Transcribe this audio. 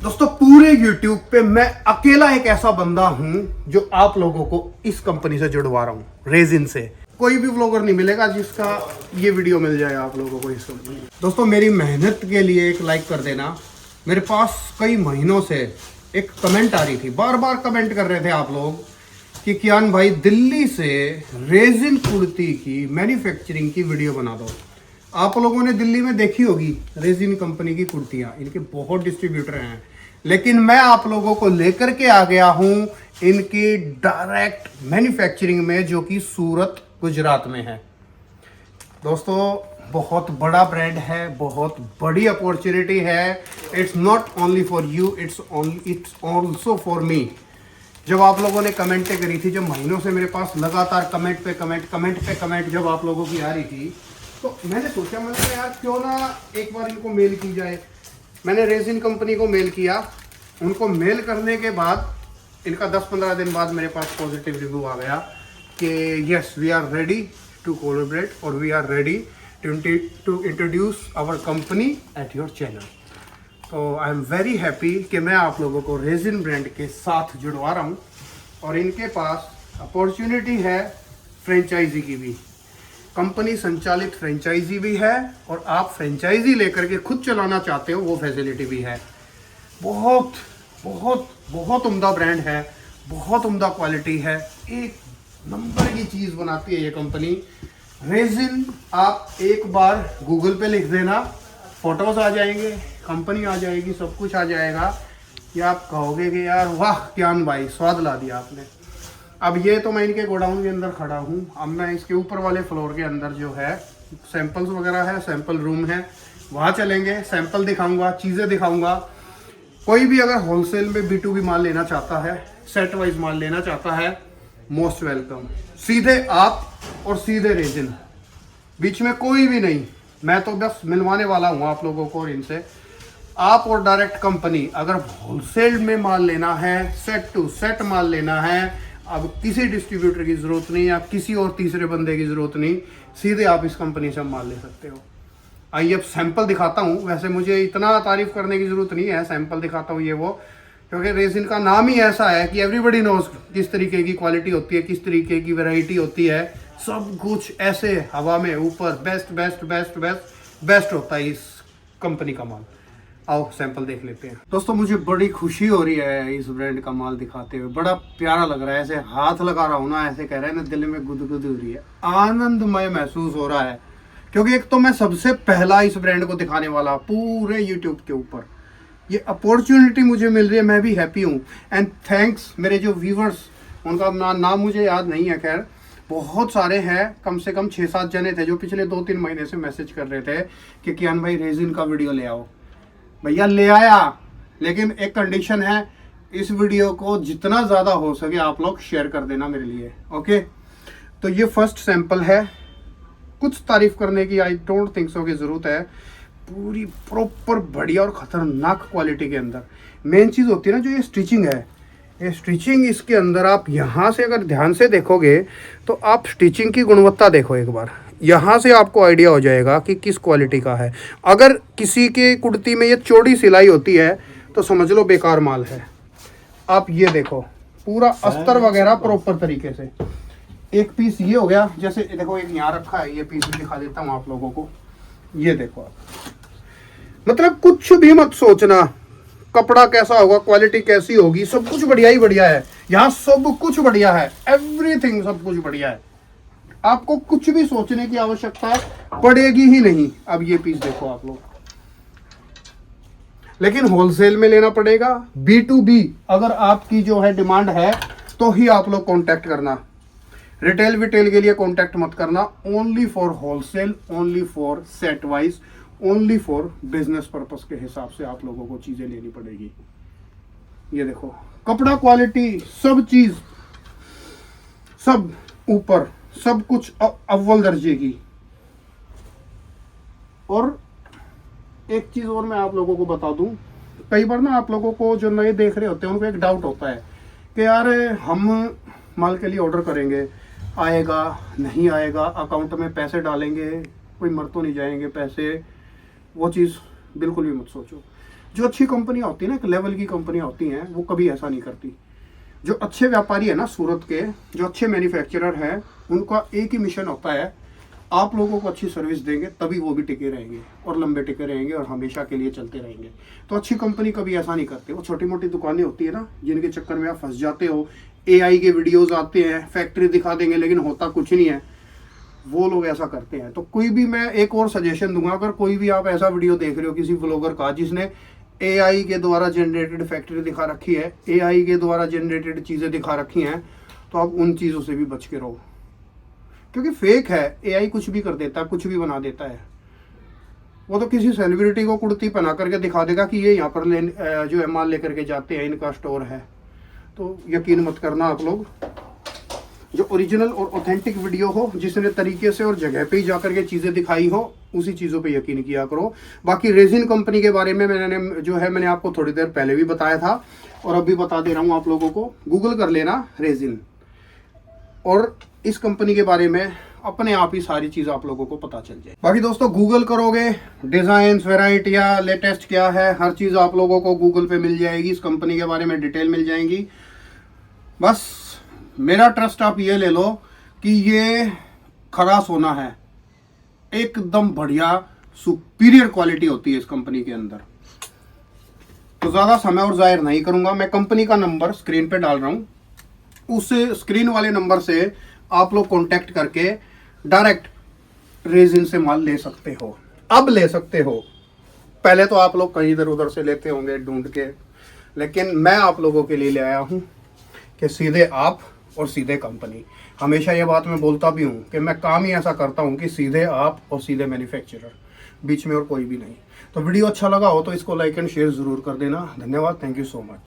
दोस्तों पूरे YouTube पे मैं अकेला एक ऐसा बंदा हूं जो आप लोगों को इस कंपनी से जुड़वा रहा हूं, रेजिन से। कोई भी व्लॉगर नहीं मिलेगा जिसका ये वीडियो मिल जाए आप लोगों को इस कंपनी में। दोस्तों मेरी मेहनत के लिए एक लाइक कर देना। मेरे पास कई महीनों से एक कमेंट आ रही थी, बार बार कमेंट कर रहे थे आप लोग कि कियान भाई दिल्ली से रेजिन कुर्ती की मैन्युफैक्चरिंग की वीडियो बना दो। आप लोगों ने दिल्ली में देखी होगी रेजिन कंपनी की कुर्तियां, इनके बहुत डिस्ट्रीब्यूटर हैं, लेकिन मैं आप लोगों को लेकर के आ गया हूं इनकी डायरेक्ट मैन्युफैक्चरिंग में, जो कि सूरत गुजरात में है। दोस्तों बहुत बड़ा ब्रांड है, बहुत बड़ी अपॉर्चुनिटी है। It's not only for you, it's also for me. जब आप लोगों ने कमेंटें करी थी, जब महीनों से मेरे पास लगातार कमेंट पे कमेंट जब आप लोगों की आ रही थी, तो मैंने सोचा, मैंने कहा यार क्यों ना एक बार इनको मेल की जाए। मैंने रेजिन कंपनी को मेल किया। उनको मेल करने के बाद इनका 10-15 दिन बाद मेरे पास पॉजिटिव रिव्यू आ गया कि yes we are ready to collaborate और we are ready to introduce our company at your channel. तो आई एम वेरी हैप्पी कि मैं आप लोगों को रेजिन ब्रांड के साथ जुड़वा रहा हूँ और इनके पास अपॉर्चुनिटी है फ्रेंचाइजी की भी। कंपनी संचालित फ्रेंचाइजी भी है और आप फ्रेंचाइजी लेकर के खुद चलाना चाहते हो वो फैसिलिटी भी है। बहुत बहुत बहुत उम्दा ब्रांड है, बहुत उम्दा क्वालिटी है, एक नंबर की चीज़ बनाती है ये कंपनी रेजिन। आप एक बार गूगल पे लिख देना, फोटोज आ जाएंगे, कंपनी आ जाएगी, सब कुछ आ जाएगा कि आप कहोगे कि यार वाह कियान भाई स्वाद ला दिया आपने। अब ये तो मैं इनके गोडाउन के अंदर खड़ा हूँ। अब मैं इसके ऊपर वाले फ्लोर के अंदर जो है सैंपल्स वगैरह है, सैंपल रूम है, वहाँ चलेंगे, सैंपल दिखाऊंगा, चीज़ें दिखाऊंगा। कोई भी अगर होलसेल में B2B माल लेना चाहता है, सेट वाइज माल लेना चाहता है, मोस्ट वेलकम। सीधे आप और सीधे रेजिन, बीच में कोई भी नहीं। मैं तो बस मिलवाने वाला हूँ आप लोगों को इनसे। आप और डायरेक्ट कंपनी, अगर होलसेल में माल लेना है, सेट टू सेट माल लेना है, अब किसी डिस्ट्रीब्यूटर की ज़रूरत नहीं या किसी और तीसरे बंदे की ज़रूरत नहीं, सीधे आप इस कंपनी से माल ले सकते हो। आइए अब सैंपल दिखाता हूँ। वैसे मुझे इतना तारीफ करने की ज़रूरत नहीं है, सैंपल दिखाता हूँ ये वो, क्योंकि रेजिन का नाम ही ऐसा है कि एवरीबडी नोज किस तरीके की क्वालिटी होती है, किस तरीके की वैरायटी होती है। सब कुछ ऐसे हवा में ऊपर best best best best best होता है इस कंपनी का माल। आओ सैंपल देख लेते हैं। दोस्तों मुझे बड़ी खुशी हो रही है इस ब्रांड का माल दिखाते हुए, बड़ा प्यारा लग रहा है। ऐसे हाथ लगा रहा हूँ ना, ऐसे कह रहे हैं ना, दिल में गुदगुद हो रही है, आनंदमय महसूस हो रहा है। क्योंकि एक तो मैं सबसे पहला इस ब्रांड को दिखाने वाला पूरे यूट्यूब के ऊपर, ये अपॉर्चुनिटी मुझे मिल रही है, मैं भी हैप्पी हूँ। एंड थैंक्स मेरे जो व्यूवर्स, उनका नाम मुझे याद नहीं है, खैर बहुत सारे हैं, कम से कम 6-7 जने थे जो पिछले 2-3 महीने से मैसेज कर रहे थे कि कियान भाई रेजिन का वीडियो ले आओ। भैया ले आया, लेकिन एक कंडीशन है, इस वीडियो को जितना ज़्यादा हो सके आप लोग शेयर कर देना मेरे लिए, ओके। तो ये फर्स्ट सैंपल है। कुछ तारीफ करने की आई डोंट थिंक सो की ज़रूरत है। पूरी प्रॉपर बढ़िया और ख़तरनाक क्वालिटी के अंदर मेन चीज़ होती है ना, जो ये स्टिचिंग है, ये स्टिचिंग इसके अंदर आप यहाँ से अगर ध्यान से देखोगे तो आप स्टिचिंग की गुणवत्ता देखो एक बार, यहाँ से आपको आइडिया हो जाएगा कि किस क्वालिटी का है। अगर किसी के कुर्ती में ये चौड़ी सिलाई होती है तो समझ लो बेकार माल है। आप ये देखो पूरा अस्तर वगैरह प्रॉपर तरीके से। एक पीस ये हो गया, जैसे देखो एक यहाँ रखा है, ये पीस भी दिखा देता हूँ आप लोगों को। ये देखो आप, मतलब कुछ भी मत सोचना कपड़ा कैसा होगा, क्वालिटी कैसी होगी, सब कुछ बढ़िया ही बढ़िया है। यहाँ सब कुछ बढ़िया है, एवरीथिंग सब कुछ बढ़िया है। आपको कुछ भी सोचने की आवश्यकता पड़ेगी ही नहीं। अब ये पीस देखो आप लोग, लेकिन होलसेल में लेना पड़ेगा। B2B अगर आपकी जो है डिमांड है तो ही आप लोग कांटेक्ट करना, रिटेल विटेल के लिए कांटेक्ट मत करना। Only for wholesale, only for set wise, only for business purpose के हिसाब से आप लोगों को चीजें लेनी पड़ेगी। ये देखो कपड़ा क्वालिटी, सब चीज, सब ऊपर, सब कुछ अव्वल दर्जे की। और एक चीज और मैं आप लोगों को बता दूं, कई बार ना आप लोगों को जो नए देख रहे होते हैं उनको एक डाउट होता है कि यार हम माल के लिए ऑर्डर करेंगे, आएगा नहीं आएगा, अकाउंट में पैसे डालेंगे, कोई मर तो नहीं जाएंगे पैसे। वो चीज़ बिल्कुल भी मत सोचो। जो अच्छी कंपनियां होती है ना, एक लेवल की कंपनियां होती हैं, वो कभी ऐसा नहीं करती। जो अच्छे व्यापारी है ना सूरत के, जो अच्छे मैन्युफैक्चरर हैं, उनका एक ही मिशन होता है, आप लोगों को अच्छी सर्विस देंगे तभी वो भी टिके रहेंगे और लंबे टिके रहेंगे और हमेशा के लिए चलते रहेंगे। तो अच्छी कंपनी कभी ऐसा नहीं करते। वो छोटी मोटी दुकानें होती है ना, जिनके चक्कर में आप फंस जाते हो, AI के वीडियोस आते हैं, फैक्ट्री दिखा देंगे लेकिन होता कुछ नहीं है, वो लोग ऐसा करते हैं। तो कोई भी, मैं एक और सजेशन दूंगा, अगर कोई भी आप ऐसा वीडियो देख रहे हो किसी व्लॉगर का जिसने AI के द्वारा जनरेटेड फैक्ट्री दिखा रखी है, AI के द्वारा जनरेटेड चीज़ें दिखा रखी हैं, तो आप उन चीज़ों से भी बच के रहो, क्योंकि फेक है। AI कुछ भी कर देता है, कुछ भी बना देता है। वो तो किसी सेलिब्रिटी को कुर्ती पहना करके दिखा देगा कि ये यहाँ पर जो है माल लेकर के जाते हैं, इनका स्टोर है। तो यकीन मत करना आप लोग। जो ओरिजिनल और ऑथेंटिक वीडियो हो, जिसने तरीके से और जगह पे ही जाकर के चीज़ें दिखाई हो, उसी चीज़ों पे यकीन किया करो। बाकी रेजिन कंपनी के बारे में मैंने आपको थोड़ी देर पहले भी बताया था और अभी बता दे रहा हूँ आप लोगों को। गूगल कर लेना रेजिन, और इस कंपनी के बारे में अपने आप ही सारी चीज़ आप लोगों को पता चल जाए। बाकी दोस्तों, गूगल करोगे, डिज़ाइन, वैरायटियाँ, लेटेस्ट क्या है, हर चीज़ आप लोगों को गूगल पे मिल जाएगी। इस कंपनी के बारे में डिटेल मिल जाएंगी। बस मेरा ट्रस्ट आप ये ले लो कि ये खरा सोना है, एकदम बढ़िया सुपीरियर क्वालिटी होती है इस कंपनी के अंदर। तो ज़्यादा समय और जाहिर नहीं करूंगा, मैं कंपनी का नंबर स्क्रीन पे डाल रहा हूँ, उस स्क्रीन वाले नंबर से आप लोग कांटेक्ट करके डायरेक्ट रेजिन से माल ले सकते हो। अब ले सकते हो, पहले तो आप लोग कहीं इधर उधर से लेते होंगे ढूंढ के, लेकिन मैं आप लोगों के लिए ले आया हूँ कि सीधे आप और सीधे कंपनी। हमेशा ये बात मैं बोलता भी हूँ कि मैं काम ही ऐसा करता हूँ कि सीधे आप और सीधे मैन्युफैक्चरर, बीच में और कोई भी नहीं। तो वीडियो अच्छा लगा हो तो इसको लाइक एंड शेयर ज़रूर कर देना। धन्यवाद, थैंक यू सो मच।